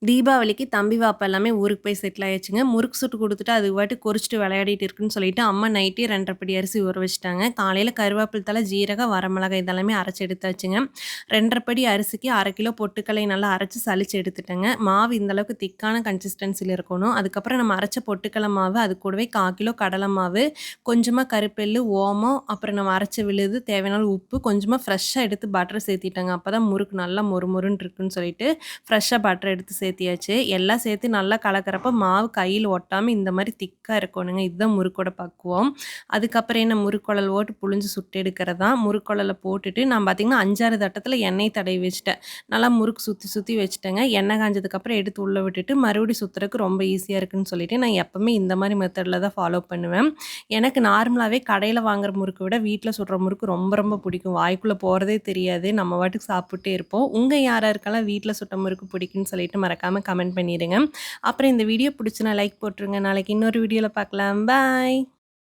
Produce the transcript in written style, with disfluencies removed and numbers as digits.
தீபாவளிக்கு தம்பி, பாப்பா எல்லாமே ஊருக்கு போய் செட்டில் ஆயாச்சுங்க. முறுக்கு சுட்டு குடுத்துட்டு, அது பாட்டுக்கு கொறிச்சுட்டு விளையாடிட்டு இருக்குன்னு சொல்லிட்டு, அம்மா நைட்டே 2 1/2 படி அரிசி ஊற வச்சுட்டாங்க. காலையில கருவேப்பில தழை, ஜீரகம், வரமிளகாய் இதெல்லாமே அரைச்சு எடுத்தாச்சுங்க. 2 1/2 படி அரிசிக்கு 1/2 கிலோ பொட்டுக்கல்லைய நல்லா அரைச்சு சலிச்சு எடுத்துட்டேங்க. மாவு இந்த அளவுக்கு திக்கான கன்சிஸ்டன்சில இருக்கணும். அதுக்கப்புறம் நம்ம அரைச்ச பொட்டுக்கல்ல மாவு, அது கூடவே 1/4 கிலோ கடலை மாவு, கொஞ்சமா கருப்பெள்ளு, ஓமம், அப்புறம் நம்ம அரைச்ச விழுது, தேவையான அளவு உப்பு, கொஞ்சமா ஃப்ரெஷ்ஷா எடுத்து பட்டர் சேர்த்திட்டேங்க. அப்பதான் முறுக்கு நல்லா மொறுமொறுன்னு இருக்குன்னு சொல்லிட்டு, ஃப்ரெஷ்ஷா பட்டர் எடுத்து சேர்த்தியாச்சு. எல்லாம் சேர்த்து நல்லா கலக்கிறப்ப மாவு கையில ஒட்டாம இந்த மாரி திக்கா இருக்கணுங்க. இதுதான் முறுக்கோட பக்குவம். அதுக்கப்புறம் என்ன முறுக்குழல் ஓட்டு புழிஞ்சு சுட்டு எடுக்கிறது தான். முறுக்குழல போட்டுட்டு நான் பார்த்தீங்கன்னா 5, 6 தட்டத்தில எண்ணெய் தடவி வச்சுட்டேன். நல்லா முறுக்கு சுத்தி சுத்தி வச்சுட்டேங்க. எண்ணெய் காஞ்சதுக்கப்புறம் எடுத்து உள்ள விட்டுட்டு மறுபடியும் சுத்துறதுக்கு ரொம்ப ஈஸியா இருக்குன்னு சொல்லிட்டு நான் எப்பவுமே இந்த மாரி மெத்தட்ல தான் ஃபாலோ பண்ணுவேன். எனக்கு நார்மலாவே கடையில வாங்குற முறுக்க விட வீட்ல சுடுற முறுக்கு ரொம்ப ரொம்ப பிடிக்கும். வாய்க்குள்ள போறதே தெரியாது. நம்ம பாட்டுக்கு சாப்பிட்டுட்டே இருப்போம். உங்க யாராருக்கெல்லாம் வீட்ல சுட்ட முறுக்கு பிடிக்கும்னு சொல்லிட்டு மறக்காம கமெண்ட் பண்ணிடுங்க. அப்புறம் இந்த வீடியோ பிடிச்சுனா லைக் போட்டுருங்க. நாளைக்கு இன்னொரு வீடியோல பார்க்கலாம். பாய்.